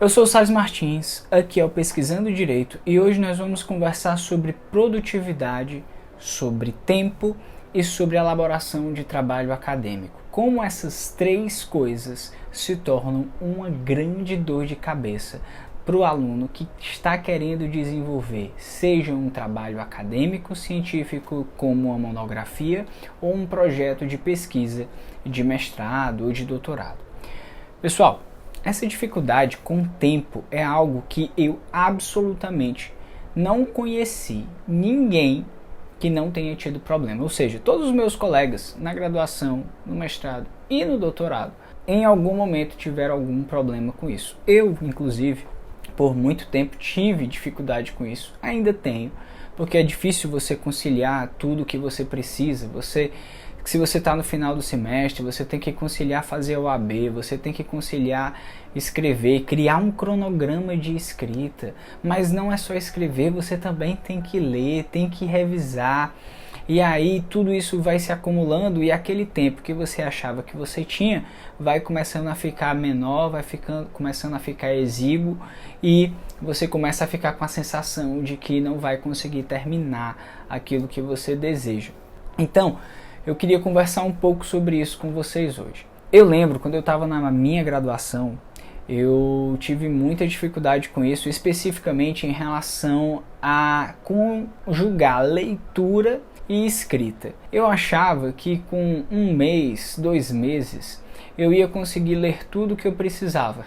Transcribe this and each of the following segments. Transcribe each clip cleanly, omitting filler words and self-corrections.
Eu sou o Salles Martins, aqui é o Pesquisando Direito e hoje nós vamos conversar sobre produtividade, sobre tempo e sobre elaboração de trabalho acadêmico. Como essas três coisas se tornam uma grande dor de cabeça para o aluno que está querendo desenvolver, seja um trabalho acadêmico, científico, como uma monografia, ou um projeto de pesquisa de mestrado ou de doutorado. Pessoal, essa dificuldade com o tempo é algo que eu absolutamente não conheci ninguém que não tenha tido problema. Ou seja, todos os meus colegas na graduação, no mestrado e no doutorado, em algum momento tiveram algum problema com isso. Eu, inclusive, por muito tempo tive dificuldade com isso, ainda tenho, porque é difícil você conciliar tudo o que você precisa. Se você está no final do semestre, você tem que conciliar fazer a OAB, você tem que conciliar escrever, criar um cronograma de escrita, mas não é só escrever, você também tem que ler, tem que revisar, e aí tudo isso vai se acumulando e aquele tempo que você achava que você tinha vai começando a ficar menor, começando a ficar exíguo e você começa a ficar com a sensação de que não vai conseguir terminar aquilo que você deseja. Então, eu queria conversar um pouco sobre isso com vocês hoje. Eu lembro, quando eu estava na minha graduação, eu tive muita dificuldade com isso, especificamente em relação a conjugar leitura e escrita. Eu achava que com 1 mês, 2 meses, eu ia conseguir ler tudo o que eu precisava.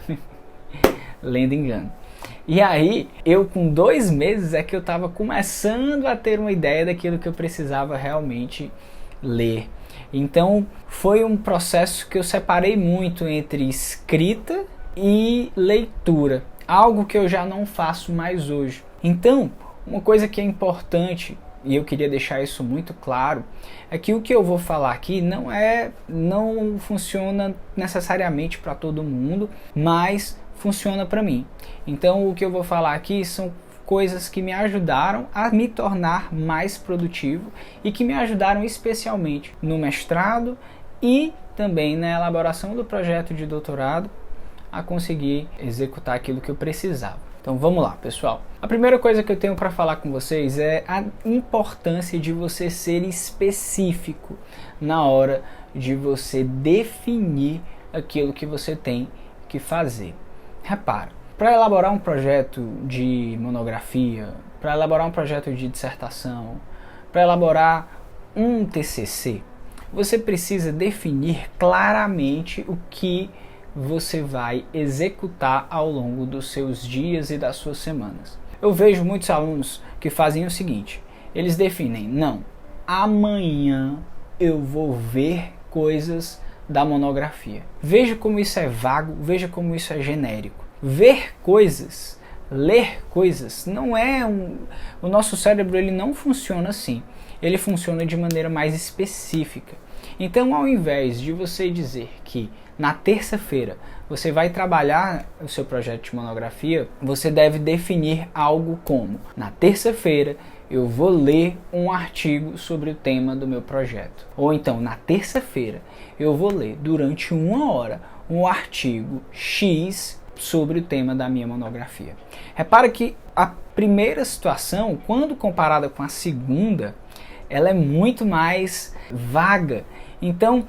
Lendo engano. E aí, eu com 2 meses é que eu estava começando a ter uma ideia daquilo que eu precisava realmente ler. Então foi um processo que eu separei muito entre escrita e leitura, algo que eu já não faço mais hoje. Então, uma coisa que é importante, e eu queria deixar isso muito claro, é que o que eu vou falar aqui não funciona necessariamente para todo mundo, mas funciona para mim. Então o que eu vou falar aqui são coisas que me ajudaram a me tornar mais produtivo e que me ajudaram especialmente no mestrado e também na elaboração do projeto de doutorado a conseguir executar aquilo que eu precisava. Então vamos lá, pessoal. A primeira coisa que eu tenho para falar com vocês é a importância de você ser específico na hora de você definir aquilo que você tem que fazer. Repara, para elaborar um projeto de monografia, para elaborar um projeto de dissertação, para elaborar um TCC, você precisa definir claramente o que você vai executar ao longo dos seus dias e das suas semanas. Eu vejo muitos alunos que fazem o seguinte: eles definem, não, amanhã eu vou ver coisas da monografia. Veja como isso é vago, veja como isso é genérico. Ver coisas, ler coisas, não é o nosso cérebro ele não funciona assim. Ele funciona de maneira mais específica. Então, ao invés de você dizer que na terça-feira você vai trabalhar o seu projeto de monografia, você deve definir algo como: na terça-feira eu vou ler um artigo sobre o tema do meu projeto. Ou então, na terça-feira eu vou ler durante 1 hora um artigo X sobre o tema da minha monografia. Repara que a primeira situação, quando comparada com a segunda, ela é muito mais vaga. Então,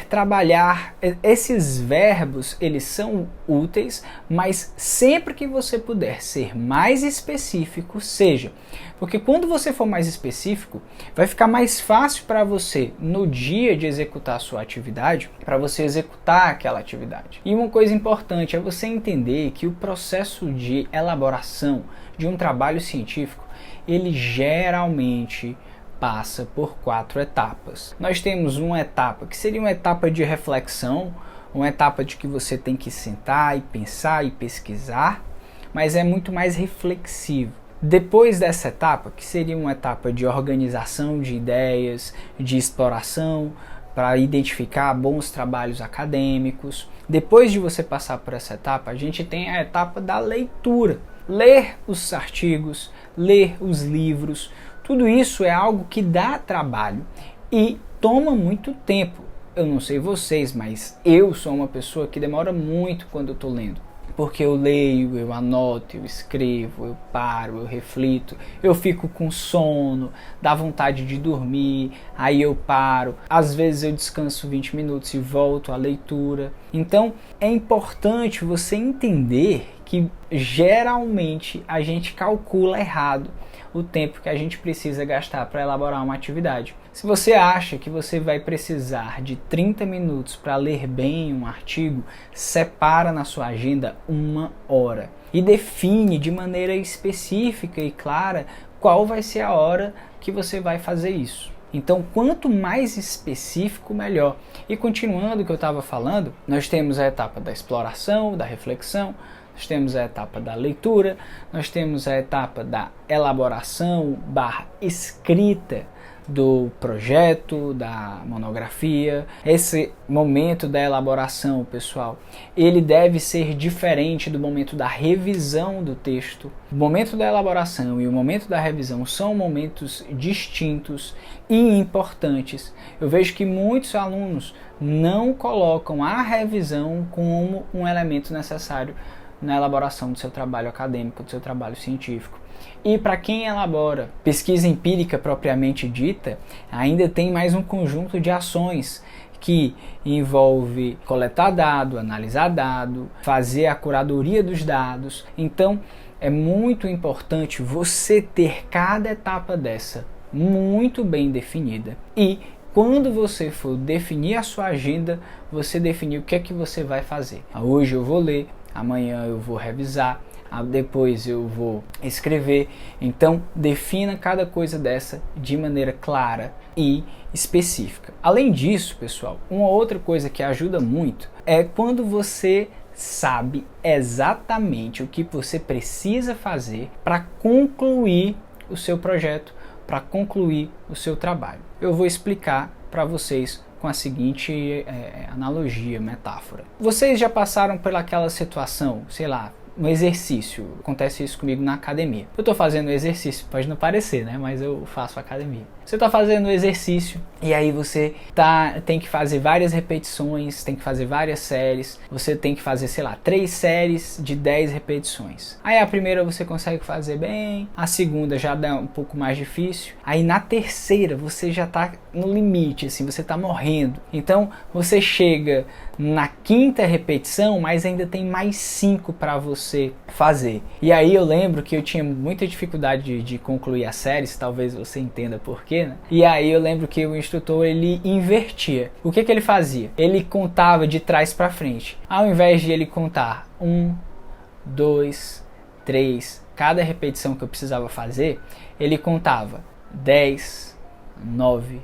trabalhar, esses verbos, eles são úteis, mas sempre que você puder ser mais específico, seja. Porque quando você for mais específico, vai ficar mais fácil para você, no dia de executar a sua atividade, para você executar aquela atividade. E uma coisa importante é você entender que o processo de elaboração de um trabalho científico, ele geralmente passa por 4 etapas. Nós temos uma etapa que seria uma etapa de reflexão, uma etapa de que você tem que sentar e pensar e pesquisar, mas é muito mais reflexivo. Depois dessa etapa, que seria uma etapa de organização de ideias, de exploração, para identificar bons trabalhos acadêmicos. Depois de você passar por essa etapa, a gente tem a etapa da leitura. Ler os artigos, ler os livros, tudo isso é algo que dá trabalho e toma muito tempo. Eu não sei vocês, mas eu sou uma pessoa que demora muito quando eu estou lendo. porque eu leio, eu anoto, eu escrevo, eu paro, eu reflito, eu fico com sono, dá vontade de dormir, aí eu paro, às vezes eu descanso 20 minutos e volto à leitura. Então é importante você entender que geralmente a gente calcula errado o tempo que a gente precisa gastar para elaborar uma atividade. Se você acha que você vai precisar de 30 minutos para ler bem um artigo, separa na sua agenda 1 hora e define de maneira específica e clara qual vai ser a hora que você vai fazer isso. Então, quanto mais específico, melhor. E continuando o que eu estava falando, nós temos a etapa da exploração, da reflexão, nós temos a etapa da leitura, nós temos a etapa da elaboração / escrita do projeto, da monografia. Esse momento da elaboração, pessoal, ele deve ser diferente do momento da revisão do texto. O momento da elaboração e o momento da revisão são momentos distintos e importantes. Eu vejo que muitos alunos não colocam a revisão como um elemento necessário na elaboração do seu trabalho acadêmico, do seu trabalho científico. E para quem elabora pesquisa empírica propriamente dita, ainda tem mais um conjunto de ações que envolve coletar dado, analisar dado, fazer a curadoria dos dados. Então é muito importante você ter cada etapa dessa muito bem definida. E quando você for definir a sua agenda, você definir o que é que você vai fazer. Hoje eu vou ler, amanhã eu vou revisar, depois eu vou escrever. Então defina cada coisa dessa de maneira clara e específica. Além disso, pessoal, uma outra coisa que ajuda muito é quando você sabe exatamente o que você precisa fazer para concluir o seu projeto, para concluir o seu trabalho. Eu vou explicar para vocês com a seguinte analogia, metáfora. Vocês já passaram por aquela situação, sei lá, um exercício? Acontece isso comigo na academia. Eu estou fazendo exercício, pode não parecer, né? Mas eu faço academia. Você está fazendo exercício e aí você tem que fazer várias repetições, tem que fazer várias séries. Você tem que fazer, sei lá, 3 séries de 10 repetições. Aí a primeira você consegue fazer bem, a segunda já dá um pouco mais difícil. Aí na terceira você já está no limite, assim, você está morrendo. Então você chega na 5ª repetição, mas ainda tem mais 5 para você fazer. E aí eu lembro que eu tinha muita dificuldade de concluir as séries, talvez você entenda por quê, né? E aí eu lembro que o instrutor, ele invertia. O que ele fazia? Ele contava de trás para frente. Ao invés de ele contar 1, 2, 3, cada repetição que eu precisava fazer, ele contava 10, 9,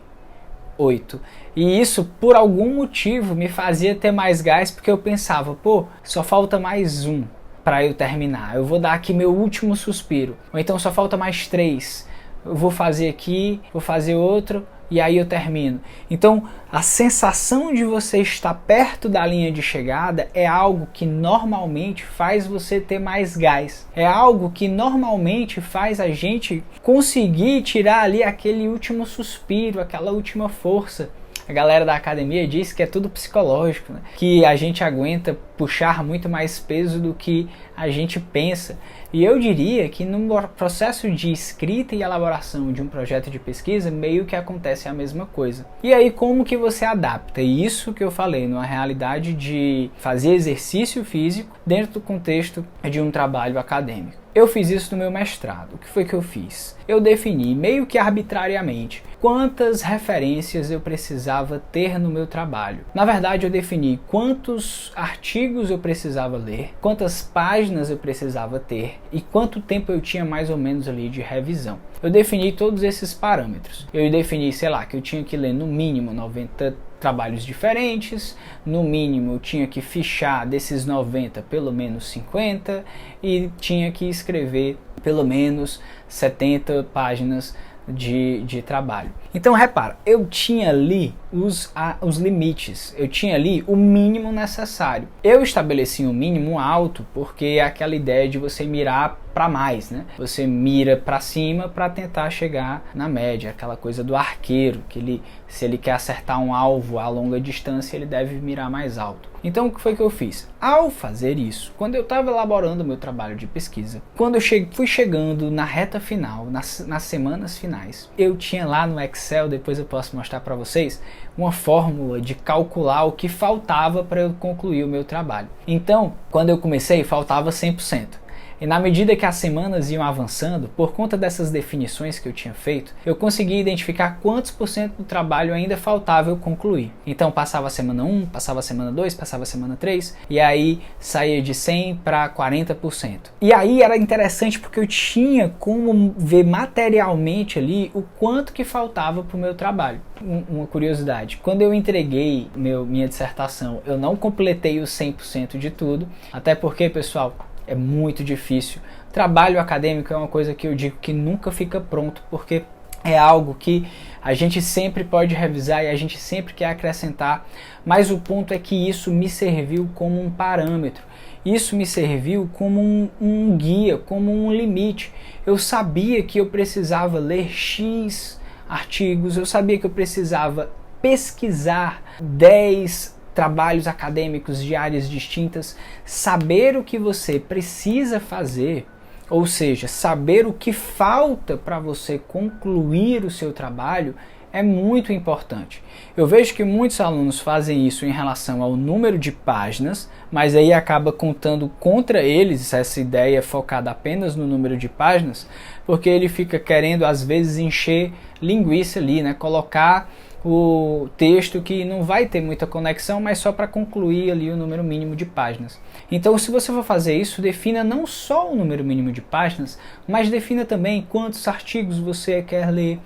8. E isso, por algum motivo, me fazia ter mais gás, porque eu pensava, pô, só falta mais 1 para eu terminar. Eu vou dar aqui meu último suspiro. Ou então só falta mais 3. Eu vou fazer aqui, vou fazer outro e aí eu termino. Então, a sensação de você estar perto da linha de chegada é algo que normalmente faz você ter mais gás. É algo que normalmente faz a gente conseguir tirar ali aquele último suspiro, aquela última força. A galera da academia diz que é tudo psicológico, né? Que a gente aguenta puxar muito mais peso do que a gente pensa. E eu diria que no processo de escrita e elaboração de um projeto de pesquisa, meio que acontece a mesma coisa. E aí como que você adapta isso que eu falei numa realidade de fazer exercício físico dentro do contexto de um trabalho acadêmico? Eu fiz isso no meu mestrado. O que foi que eu fiz? Eu defini, meio que arbitrariamente, quantas referências eu precisava ter no meu trabalho. Na verdade, eu defini quantos artigos eu precisava ler, quantas páginas eu precisava ter e quanto tempo eu tinha mais ou menos ali de revisão. Eu defini todos esses parâmetros. Eu defini, sei lá, que eu tinha que ler no mínimo 90 trabalhos diferentes, no mínimo eu tinha que fichar desses 90 pelo menos 50 e tinha que escrever pelo menos 70 páginas de trabalho. Então repara, eu tinha ali os limites, eu tinha ali o mínimo necessário. Eu estabeleci um mínimo alto porque é aquela ideia de você mirar para mais, né? Você mira para cima para tentar chegar na média, aquela coisa do arqueiro, que se ele quer acertar um alvo a longa distância, ele deve mirar mais alto. Então, o que foi que eu fiz? Ao fazer isso, quando eu estava elaborando o meu trabalho de pesquisa, quando eu fui chegando na reta final, nas semanas finais, eu tinha lá no Excel, depois eu posso mostrar para vocês, uma fórmula de calcular o que faltava para eu concluir o meu trabalho. Então, quando eu comecei, faltava 100%. E na medida que as semanas iam avançando, por conta dessas definições que eu tinha feito, eu consegui identificar quantos por cento do trabalho ainda faltava eu concluir. Então passava a semana 1, passava a semana 2, passava a semana 3, e aí saía de 100 para 40%. E aí era interessante porque eu tinha como ver materialmente ali o quanto que faltava para o meu trabalho. Uma curiosidade, quando eu entreguei minha dissertação, eu não completei os 100% de tudo, até porque, pessoal, é muito difícil. Trabalho acadêmico é uma coisa que eu digo que nunca fica pronto, porque é algo que a gente sempre pode revisar e a gente sempre quer acrescentar, mas o ponto é que isso me serviu como um parâmetro, isso me serviu como um guia, como um limite. Eu sabia que eu precisava ler X artigos, eu sabia que eu precisava pesquisar 10 trabalhos acadêmicos de áreas distintas. Saber o que você precisa fazer, ou seja, saber o que falta para você concluir o seu trabalho, é muito importante. Eu vejo que muitos alunos fazem isso em relação ao número de páginas, mas aí acaba contando contra eles essa ideia focada apenas no número de páginas, porque ele fica querendo às vezes encher linguiça ali, né? Colocar o texto que não vai ter muita conexão, mas só para concluir ali o número mínimo de páginas. Então, se você for fazer isso, defina não só o número mínimo de páginas, mas defina também quantos artigos você quer ler,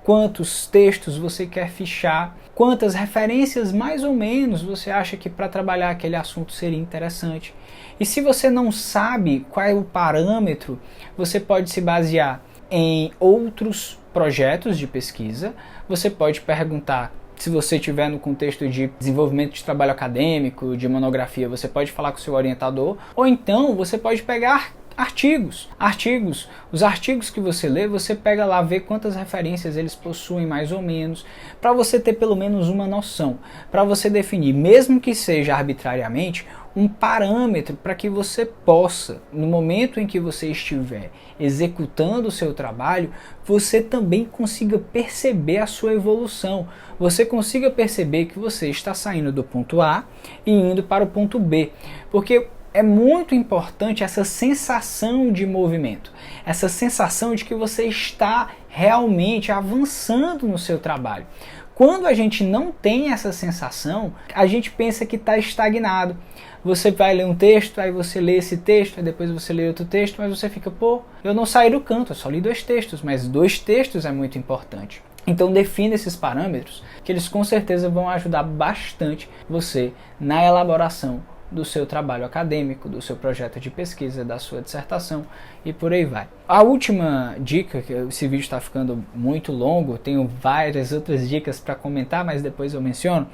quantos textos você quer fichar, quantas referências mais ou menos você acha que para trabalhar aquele assunto seria interessante. E se você não sabe qual é o parâmetro, você pode se basear em outros projetos de pesquisa. Você pode perguntar, se você estiver no contexto de desenvolvimento de trabalho acadêmico, de monografia, você pode falar com o seu orientador, ou então você pode pegar artigos. Os artigos que você lê, você pega lá, vê quantas referências eles possuem mais ou menos, para você ter pelo menos uma noção, para você definir, mesmo que seja arbitrariamente, um parâmetro para que você possa, no momento em que você estiver executando o seu trabalho, você também consiga perceber a sua evolução, você consiga perceber que você está saindo do ponto A e indo para o ponto B, porque é muito importante essa sensação de movimento, essa sensação de que você está realmente avançando no seu trabalho. Quando a gente não tem essa sensação, a gente pensa que está estagnado. Você vai ler um texto, aí você lê esse texto, aí depois você lê outro texto, mas você fica, eu não saí do canto, eu só li 2 textos, mas 2 textos é muito importante. Então defina esses parâmetros, que eles com certeza vão ajudar bastante você na elaboração do seu trabalho acadêmico, do seu projeto de pesquisa, da sua dissertação e por aí vai. A última dica, que esse vídeo está ficando muito longo, tenho várias outras dicas para comentar, mas depois eu menciono,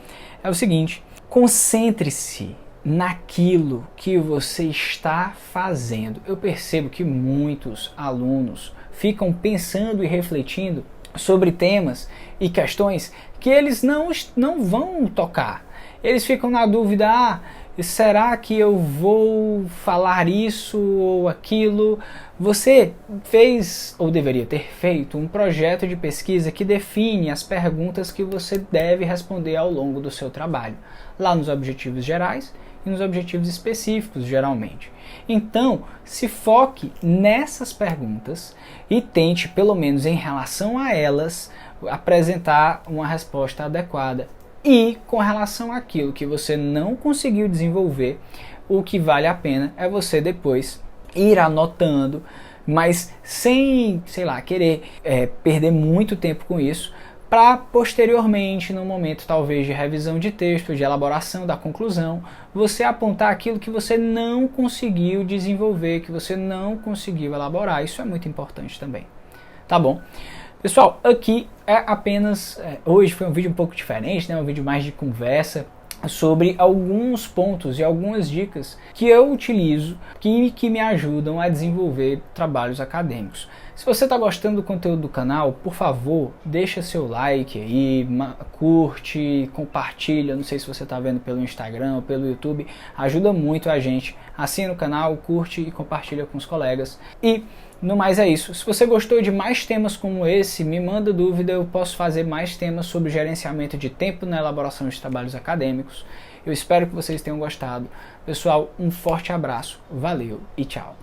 é o seguinte: concentre-se naquilo que você está fazendo. Eu percebo que muitos alunos ficam pensando e refletindo sobre temas e questões que eles não vão tocar. Eles ficam na dúvida, será que eu vou falar isso ou aquilo? Você fez, ou deveria ter feito, um projeto de pesquisa que define as perguntas que você deve responder ao longo do seu trabalho, lá nos objetivos gerais e nos objetivos específicos, geralmente. Então, se foque nessas perguntas e tente, pelo menos em relação a elas, apresentar uma resposta adequada. E com relação àquilo que você não conseguiu desenvolver, o que vale a pena é você depois ir anotando, mas sem, querer perder muito tempo com isso, para posteriormente, no momento talvez de revisão de texto, de elaboração da conclusão, você apontar aquilo que você não conseguiu desenvolver, que você não conseguiu elaborar. Isso é muito importante também. Tá bom? Pessoal, aqui é apenas, hoje foi um vídeo um pouco diferente, né? Um vídeo mais de conversa, sobre alguns pontos e algumas dicas que eu utilizo que me ajudam a desenvolver trabalhos acadêmicos. Se você está gostando do conteúdo do canal, por favor, deixa seu like aí, curte, compartilha, não sei se você está vendo pelo Instagram ou pelo YouTube, ajuda muito a gente. Assina o canal, curte e compartilha com os colegas. E no mais é isso. Se você gostou de mais temas como esse, me manda dúvida, eu posso fazer mais temas sobre gerenciamento de tempo na elaboração de trabalhos acadêmicos. Eu espero que vocês tenham gostado. Pessoal, um forte abraço, valeu e tchau.